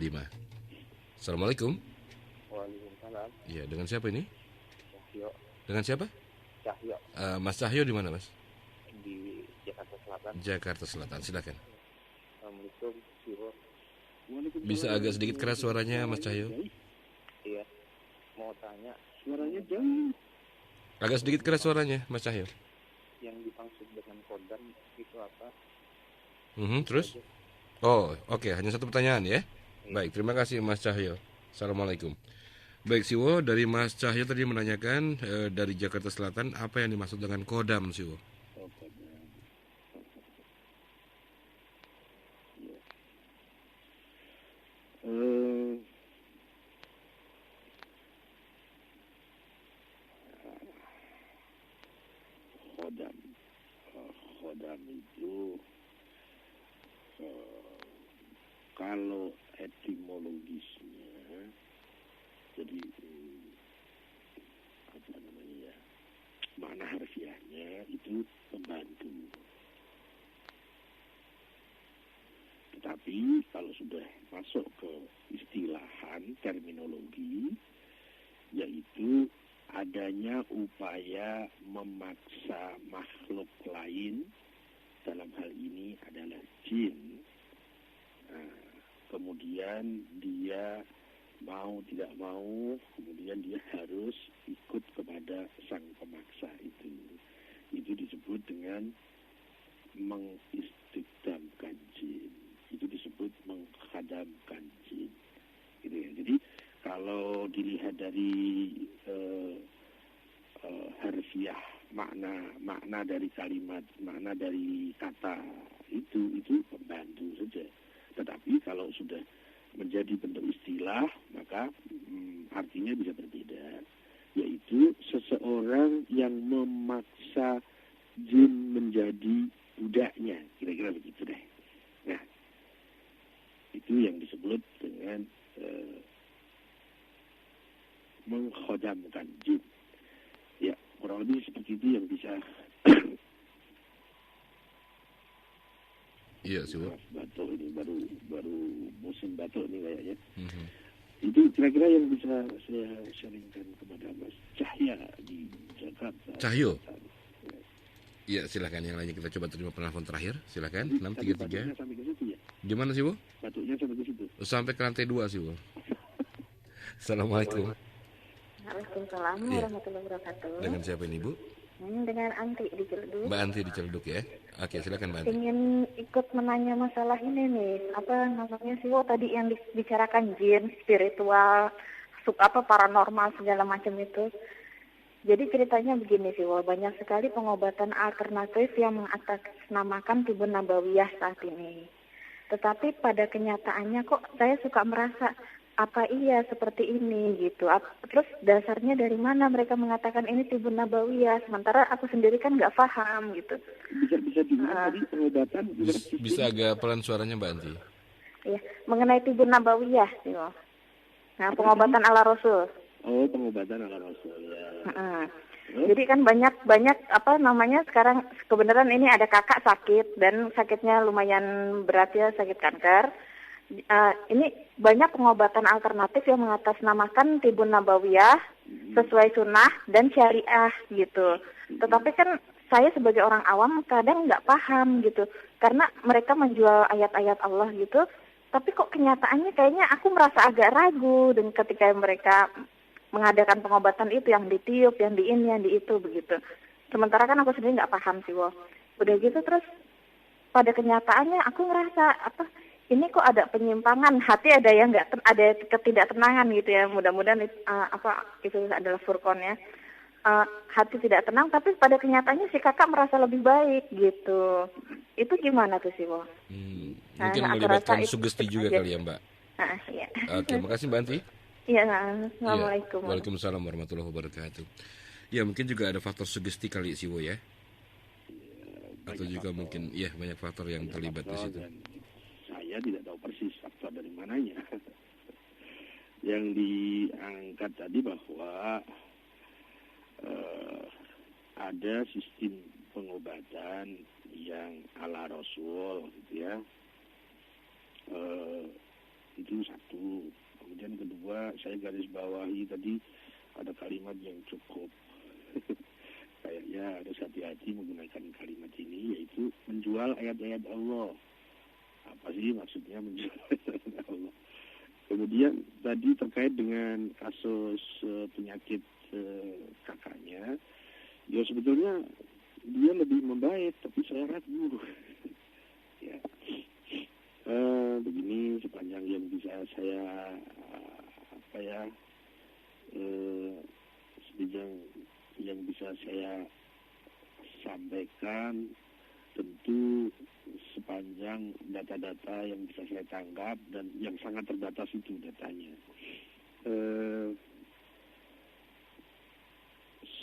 [SPEAKER 4] Assalamualaikum.
[SPEAKER 10] Waalaikumsalam.
[SPEAKER 4] Iya, dengan siapa ini?
[SPEAKER 10] Cahyo.
[SPEAKER 4] Dengan siapa?
[SPEAKER 10] Cahyo.
[SPEAKER 4] Mas Cahyo di mana, Mas?
[SPEAKER 10] Di Jakarta Selatan.
[SPEAKER 4] Jakarta Selatan, silakan.
[SPEAKER 10] Assalamualaikum, Siwo.
[SPEAKER 4] Bisa agak sedikit keras suaranya, Mas Cahyo?
[SPEAKER 10] Iya. Mau tanya.
[SPEAKER 5] Suaranya jauh.
[SPEAKER 4] Agak sedikit keras suaranya, Mas Cahyo.
[SPEAKER 10] Yang dimaksud dengan kodam itu apa?
[SPEAKER 4] Terus? Oh, oke. Hanya satu pertanyaan ya? Baik, terima kasih Mas Cahyo. Assalamualaikum. Baik, Siwo, dari Mas Cahyo tadi menanyakan dari Jakarta Selatan, apa yang dimaksud dengan kodam, Siwo?
[SPEAKER 5] Khodam itu kalau etimologisnya jadi makna harfiahnya itu pembantu. Tetapi kalau sudah masuk ke istilahan terminologi, yaitu adanya upaya memaksa makhluk lain, dalam hal ini adalah jin. Kemudian dia mau tidak mau, kemudian dia harus ikut kepada sang pemaksa itu. Itu disebut dengan mengistiqdamkan jin. Itu disebut menghadamkan jin. Gitu ya. Jadi kalau dilihat dari harfiah makna dari kalimat, makna dari kata itu membantu saja. Tetapi kalau sudah menjadi bentuk istilah, maka artinya bisa berbeda, yaitu seseorang yang memaksa jin menjadi budaknya, kira-kira begitu deh. Nah, itu yang disebut dengan mengkhodamkan jin. Ya, kurang lebih seperti itu yang bisa.
[SPEAKER 4] Iya sih, Bu.
[SPEAKER 5] Batuk ini baru musim batuk ini kayaknya. Itu kira-kira yang bisa saya sharingkan kepada Mas Cahya di Jakarta.
[SPEAKER 4] Cahyo. Iya, silakan yang lainnya kita coba terima penelpon terakhir. Silakan 633.
[SPEAKER 5] Sampai ke situ ya?
[SPEAKER 4] Gimana sih, Bu?
[SPEAKER 5] Batuknya sampai ke situ.
[SPEAKER 4] Sampai ke lantai 2 sih, Bu. Assalamualaikum.
[SPEAKER 11] Waalaikumsalam
[SPEAKER 4] Iya.
[SPEAKER 11] warahmatullahi wabarakatuh.
[SPEAKER 4] Dengan siapa ini, Bu?
[SPEAKER 11] Dengan Anti di Ciledug.
[SPEAKER 4] Mbak Anti di Ciledug ya. Oke, silakan Mbak Anti.
[SPEAKER 11] Ingin ikut menanya masalah ini nih, apa namanya sih, tadi yang dibicarakan jin, spiritual, paranormal segala macam itu. Jadi ceritanya begini sih, banyak sekali pengobatan alternatif yang mengatasnamakan Tibun Nabawiyah saat ini. Tetapi pada kenyataannya kok saya suka merasa apa iya seperti ini gitu. Terus dasarnya dari mana mereka mengatakan ini Tibun Nabawiyah, sementara aku sendiri kan nggak paham gitu.
[SPEAKER 5] Bisa dibilang tadi pengobatan.
[SPEAKER 4] Bisa agak pelan suaranya Mbak Anti.
[SPEAKER 11] Iya, mengenai Tibun Nabawiyah sih. Nah, pengobatan ala Rasul.
[SPEAKER 5] Oh, pengobatan ala Rasul ya.
[SPEAKER 11] Jadi kan banyak sekarang kebenaran ini ada kakak sakit dan sakitnya lumayan berat ya, sakit kanker. Ini banyak pengobatan alternatif yang mengatasnamakan Tibun Nabawiyah sesuai sunnah dan syariah gitu. Tetapi kan saya sebagai orang awam kadang nggak paham gitu, karena mereka menjual ayat-ayat Allah gitu. Tapi kok kenyataannya kayaknya aku merasa agak ragu dengan ketika mereka mengadakan pengobatan itu, yang ditiup, yang di ini, yang di itu begitu. Sementara kan aku sendiri nggak paham sih, Udah gitu terus pada kenyataannya aku ngerasa ini kok ada penyimpangan, hati ada yang ada ketidaktenangan gitu ya. Mudah-mudahan itu adalah furqan ya. Hati tidak tenang, tapi pada kenyataannya si kakak merasa lebih baik gitu. Itu gimana tuh sih,
[SPEAKER 4] Mungkin melibatkan sugesti juga kali ya, Mbak.
[SPEAKER 11] Iya.
[SPEAKER 4] Oke, makasih Mbak Anti.
[SPEAKER 11] Iya, assalamualaikum.
[SPEAKER 4] Waalaikumsalam warahmatullahi wabarakatuh. Ya, mungkin juga ada faktor sugesti kali sih, ya. Atau juga mungkin banyak faktor yang terlibat di situ.
[SPEAKER 5] Saya tidak tahu persis faktor dari mananya. Yang diangkat tadi bahwa ada sistem pengobatan yang ala Rasul gitu ya. Itu satu. Kemudian kedua, saya garis bawahi tadi ada kalimat yang cukup kayaknya harus hati-hati menggunakan kalimat ini, yaitu menjual ayat-ayat Allah. Apa sih maksudnya menjual ayat Allah? Kemudian tadi terkait dengan kasus penyakit kakaknya, ya sebetulnya dia lebih membaik, tapi saya ragu. Ya. Begini sepanjang yang bisa saya sepanjang yang bisa saya sampaikan, tentu sepanjang data-data yang bisa saya tangkap dan yang sangat terbatas itu datanya.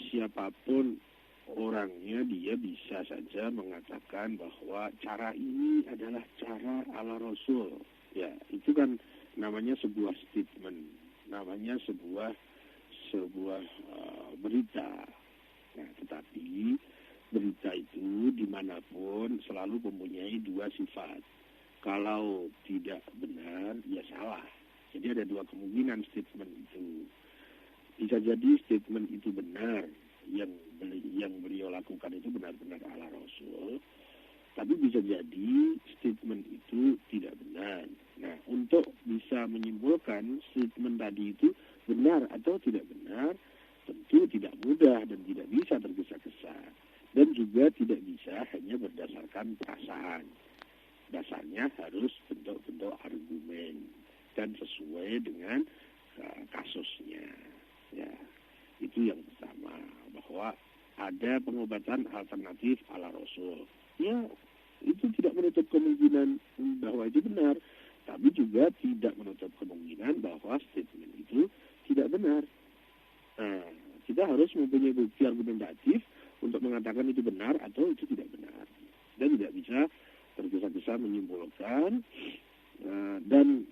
[SPEAKER 5] Siapapun orangnya, dia bisa saja mengatakan bahwa cara ini adalah cara ala Rasul. Ya, itu kan namanya sebuah statement, namanya sebuah berita. Nah, tetapi berita itu dimanapun selalu mempunyai dua sifat. Kalau tidak benar, ya salah. Jadi ada dua kemungkinan statement itu. Bisa jadi statement itu benar, yang beliau lakukan itu benar-benar ala Rasul, tapi bisa jadi statement itu tidak benar. Nah, untuk bisa menyimpulkan statement tadi itu benar atau tidak benar, tentu tidak mudah dan tidak bisa tergesa-gesa, dan juga tidak bisa hanya berdasarkan perasaan. Dasarnya harus bentuk-bentuk argumen dan sesuai dengan kasusnya. Ya, itu yang pertama, bahwa ada pengobatan alternatif ala Rasul. Ya, itu tidak menutup kemungkinan bahwa itu benar, tapi juga tidak menutup kemungkinan bahwa statement itu tidak benar. Nah, kita harus mempunyai bukti argumentatif untuk mengatakan itu benar atau itu tidak benar. Dan tidak bisa tergesa-gesa menyimpulkan. Dan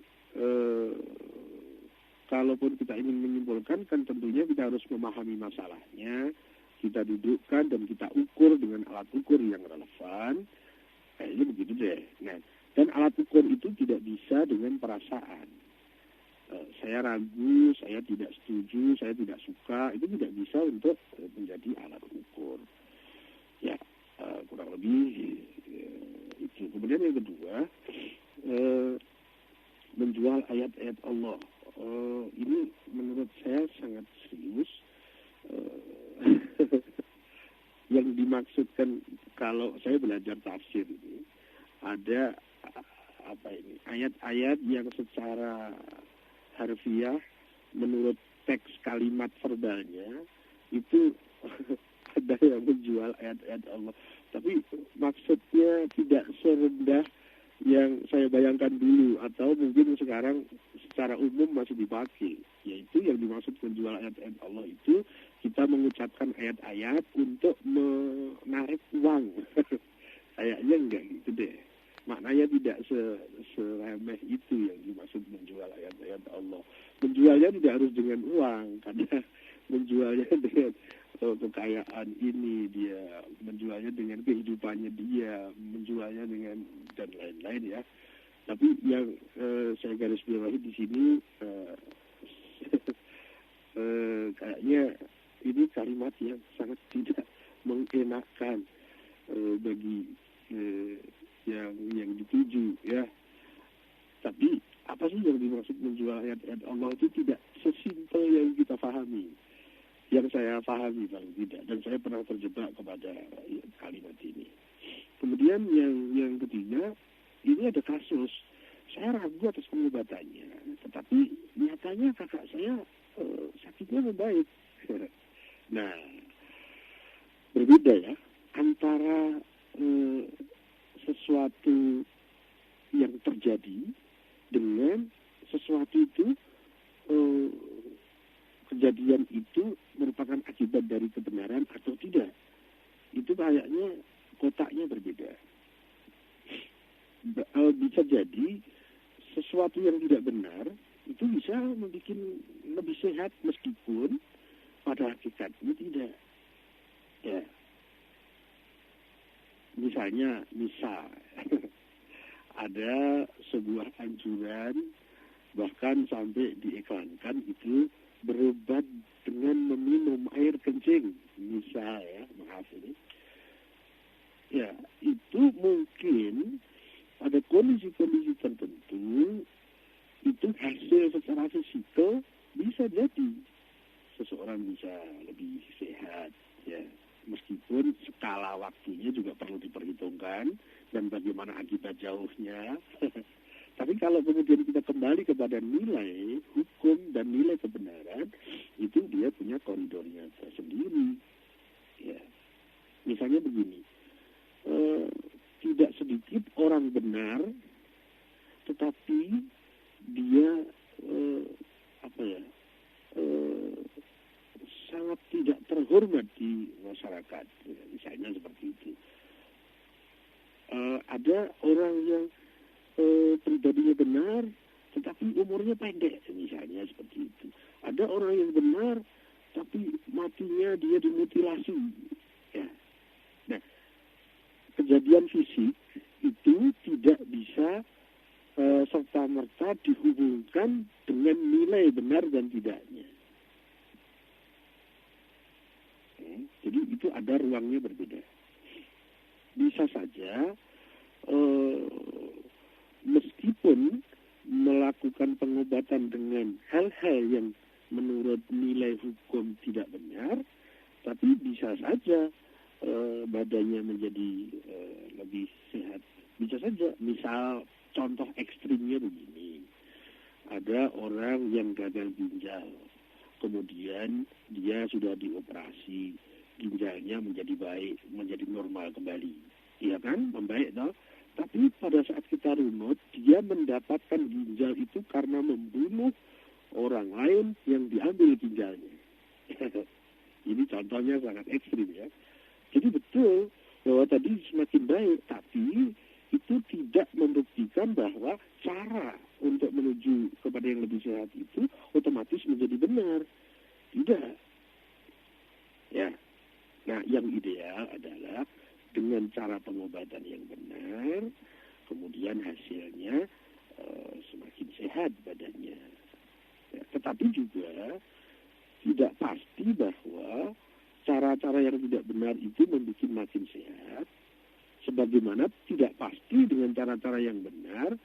[SPEAKER 5] kalaupun kita ingin menyimpulkan, kan tentunya kita harus memahami masalahnya, kita dudukkan dan kita ukur dengan alat ukur yang relevan. Kayaknya begitu deh. Nah, dan alat ukur itu tidak bisa dengan perasaan. Saya ragu, saya tidak setuju, saya tidak suka, itu tidak bisa untuk menjadi alat ukur. Ya, kurang lebih itu. Kemudian yang kedua, menjual ayat-ayat Allah. Ini menurut saya sangat serius. Yang dimaksudkan kalau saya belajar tafsir ini, ada ayat-ayat yang secara harfiah menurut teks kalimat verbalnya itu ada yang menjual ayat-ayat Allah, tapi maksudnya tidak serendah yang saya bayangkan dulu atau mungkin sekarang secara umum masih dipakai, yaitu yang dimaksud menjual ayat-ayat Allah itu kita mengucapkan ayat-ayat untuk menarik uang. Kayaknya enggak gitu deh. Maknanya tidak seremeh itu yang dimaksud menjual ayat-ayat Allah. Menjualnya tidak harus dengan uang, karena menjualnya dengan kekayaan ini dia, menjualnya dengan kehidupannya dia, menjualnya dengan dan lain-lain ya. Tapi yang saya garis bawahi di sini kayaknya ini kalimat yang sangat tidak mengenakan bagi yang dituju ya. Tapi apa sih yang dimaksud menjual ayat-ayat Allah itu tidak sesimpel yang kita pahami, yang saya pahami paling tidak, dan saya pernah terjebak kepada kalimat ini. Kemudian yang ketiga, ini ada kasus saya ragu atas pengobatannya, tetapi nyatanya kakak saya sakitnya membaik. Nah, berbeda ya antara sesuatu yang terjadi dengan sesuatu itu kejadian itu merupakan akibat dari kebenaran atau tidak. Itu kayaknya kotaknya berbeda. Bisa jadi sesuatu yang tidak benar itu bisa membuat lebih sehat meskipun pada hakikatnya tidak. Ya. Misal ada sebuah anjuran bahkan sampai diiklankan itu berobat dengan meminum air kencing, misal ya, maaf ini. Ya, itu mungkin pada kondisi-kondisi tertentu itu hasil secara fisikal bisa jadi seseorang bisa lebih sehat ya, meskipun skala waktunya juga perlu diperhitungkan dan bagaimana akibat jauhnya. Tapi kalau kemudian kita kembali kepada nilai hukum dan nilai kebenaran, itu dia punya koridornya tersendiri. Ya. Misalnya begini, tidak sedikit orang benar, tetapi dia sangat tidak terhormat di masyarakat. Ya, misalnya seperti itu. Ada orang yang pribadinya benar, tetapi umurnya pendek, misalnya seperti itu. Ada orang yang benar, tapi matinya dia dimutilasi. Ya. Nah, kejadian fisik itu tidak bisa serta-merta dihubungkan dengan nilai benar dan tidaknya. Jadi itu ada ruangnya berbeda. Bisa saja meskipun melakukan pengobatan dengan hal-hal yang menurut nilai hukum tidak benar, tapi bisa saja badannya menjadi lebih sehat. Bisa saja, misal contoh ekstrimnya begini, ada orang yang gagal ginjal, kemudian dia sudah dioperasi, ginjalnya menjadi baik, menjadi normal kembali. Iya kan? Membaik toh. Tapi pada saat kita runut, dia mendapatkan ginjal itu karena membunuh orang lain yang diambil ginjalnya. Ini contohnya sangat ekstrim ya. Jadi betul bahwa tadi semakin baik, tapi itu tidak membuktikan bahwa cara untuk menuju kepada yang lebih sehat itu otomatis menjadi benar. Tidak. Ya. Nah, yang ideal adalah dengan cara pengobatan yang benar, kemudian hasilnya semakin sehat badannya. Ya, tetapi juga tidak pasti bahwa cara-cara yang tidak benar itu membuat makin sehat, sebagaimana tidak pasti dengan cara-cara yang benar